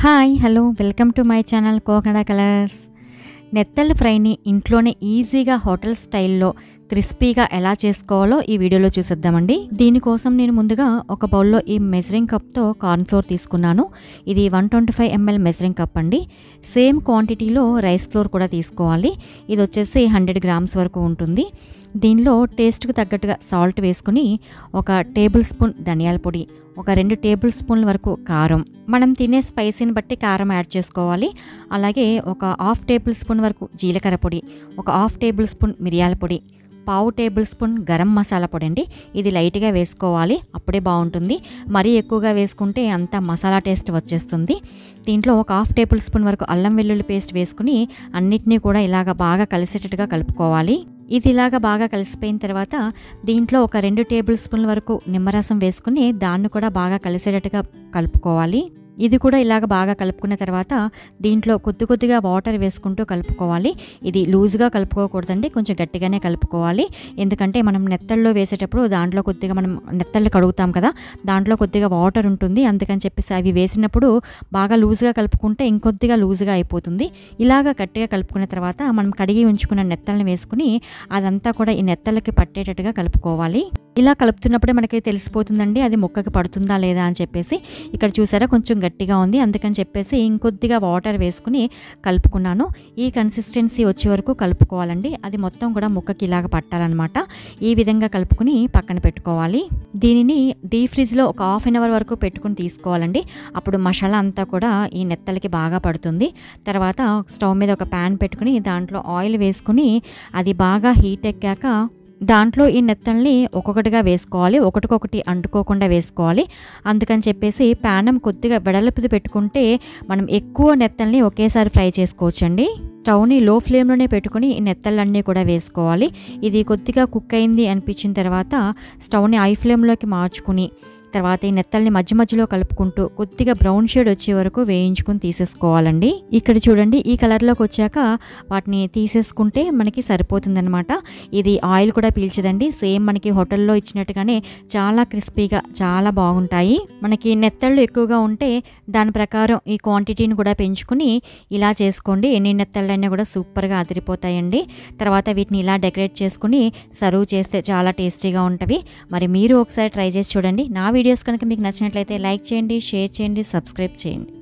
Hi hello welcome to my channel Kokada colours. నెత్తళ్ళ ఫ్రైని ఇంట్లోనే ఈజీగా హోటల్ స్టైల్లో క్రిస్పీగా ఎలా చేసుకోవాలో ఈ వీడియోలో చూసేద్దామండి. దీనికోసం నేను ముందుగా ఒక బౌల్లో ఈ మెజరింగ్ కప్తో కార్న్ ఫ్లోర్ తీసుకున్నాను. ఇది 125 ml మెజరింగ్ కప్ అండి. సేమ్ క్వాంటిటీలో రైస్ ఫ్లోర్ కూడా తీసుకోవాలి. ఇది వచ్చేసి 100 గ్రామ్స్ వరకు ఉంటుంది. దీనిలో టేస్ట్కి తగ్గట్టుగా సాల్ట్ వేసుకుని ఒక టేబుల్ స్పూన్ ధనియాల పొడి, ఒక 2 టేబుల్ స్పూన్ల వరకు కారం, మనం తినే స్పైసీని బట్టి కారం యాడ్ చేసుకోవాలి. అలాగే ఒక హాఫ్ టేబుల్ స్పూన్ వరకు జీలకర్ర పొడి, ఒక హాఫ్ టేబుల్ స్పూన్ మిరియాల పొడి, పావు టేబుల్ స్పూన్ గరం మసాలా పొడి అండి. ఇది లైట్గా వేసుకోవాలి, అప్పుడే బాగుంటుంది. మరీ ఎక్కువగా వేసుకుంటే అంత మసాలా టేస్ట్ వచ్చేస్తుంది. దీంట్లో ఒక హాఫ్ టేబుల్ స్పూన్ వరకు అల్లం వెల్లుల్లి పేస్ట్ వేసుకుని అన్నిటినీ కూడా ఇలాగ బాగా కలిసేటట్టుగా కలుపుకోవాలి. ఇది ఇలాగ బాగా కలిసిపోయిన తర్వాత దీంట్లో ఒక 2 టేబుల్ స్పూన్ల వరకు నిమ్మరసం వేసుకుని దాన్ని కూడా బాగా కలిసేటట్టుగా కలుపుకోవాలి. ఇది కూడా ఇలాగ బాగా కలుపుకున్న తర్వాత దీంట్లో కొద్దిగా వాటర్ వేసుకుంటూ కలుపుకోవాలి. ఇది లూజ్గా కలుపుకోకూడదండి, కొంచెం గట్టిగానే కలుపుకోవాలి. ఎందుకంటే మనం నెత్తల్లో వేసేటప్పుడు దాంట్లో కొద్దిగా మనం నెత్తళ్ళు కడుగుతాం కదా, దాంట్లో కొద్దిగా వాటర్ ఉంటుంది. అందుకని చెప్పేసి అవి వేసినప్పుడు బాగా లూజ్గా కలుపుకుంటే ఇంకొద్దిగా లూజ్గా అయిపోతుంది. ఇలాగ గట్టిగా కలుపుకున్న తర్వాత మనం కడిగి ఉంచుకున్న నెత్తళ్ళని వేసుకుని అదంతా కూడా ఈ నెత్తళ్ళకి పట్టేటట్టుగా కలుపుకోవాలి. ఇలా కలుపుతున్నప్పుడే మనకి తెలిసిపోతుందండి అది ముక్కకి పడుతుందా లేదా అని చెప్పేసి. ఇక్కడ చూసారా కొంచెం గట్టిగా ఉంది, అందుకని చెప్పేసి ఇంకొద్దిగా వాటర్ వేసుకుని కలుపుకున్నాను. ఈ కన్సిస్టెన్సీ వచ్చే వరకు కలుపుకోవాలండి. అది మొత్తం కూడా ముక్కకి ఇలాగ పట్టాలన్నమాట. ఈ విధంగా కలుపుకుని పక్కన పెట్టుకోవాలి. దీనిని డీప్ ఫ్రిడ్జ్లో ఒక హాఫ్ అన్ అవర్ వరకు పెట్టుకుని తీసుకోవాలండి. అప్పుడు మసాలా అంతా కూడా ఈ నెత్తలకి బాగా పడుతుంది. తర్వాత స్టవ్ మీద ఒక ప్యాన్ పెట్టుకుని దాంట్లో ఆయిల్ వేసుకుని అది బాగా హీట్ ఎక్కాక దాంట్లో ఈ నెత్తల్ని ఒక్కొక్కటిగా వేసుకోవాలి, ఒకటికొకటి అంటుకోకుండా వేసుకోవాలి. అందుకని చెప్పేసి ప్యానం కొద్దిగా వెడల్పుది పెట్టుకుంటే మనం ఎక్కువ నెత్తల్ని ఒకేసారి ఫ్రై చేసుకోవచ్చండి. స్టవ్ని లో ఫ్లేమ్లోనే పెట్టుకుని ఈ నెత్తళ్ళన్నీ కూడా వేసుకోవాలి. ఇది కొద్దిగా కుక్ అయింది అనిపించిన తర్వాత స్టవ్ని హై ఫ్లేమ్లోకి మార్చుకుని తర్వాత ఈ నెత్తల్ని మధ్య మధ్యలో కలుపుకుంటూ కొద్దిగా బ్రౌన్ షేడ్ వచ్చే వరకు వేయించుకుని తీసేసుకోవాలండి. ఇక్కడ చూడండి ఈ కలర్లోకి వచ్చాక వాటిని తీసేసుకుంటే మనకి సరిపోతుందన్నమాట. ఇది ఆయిల్ కూడా పీల్చదండి, సేమ్ మనకి హోటల్లో ఇచ్చినట్టుగానే చాలా క్రిస్పీగా చాలా బాగుంటాయి. మనకి నెత్తళ్ళు ఎక్కువగా ఉంటే దాని ప్రకారం ఈ క్వాంటిటీని కూడా పెంచుకుని ఇలా చేసుకోండి. ఎన్ని నెత్తళ్ళైనా కూడా సూపర్గా అదిరిపోతాయండి. తర్వాత వీటిని ఇలా డెకరేట్ చేసుకుని సర్వ్ చేస్తే చాలా టేస్టీగా ఉంటవి. మరి మీరు ఒకసారి ట్రై చేసి చూడండి. నా వీడియోస్ కనుక మీకు నచ్చినట్లయితే లైక్ చేయండి, షేర్ చేయండి, సబ్స్క్రైబ్ చేయండి.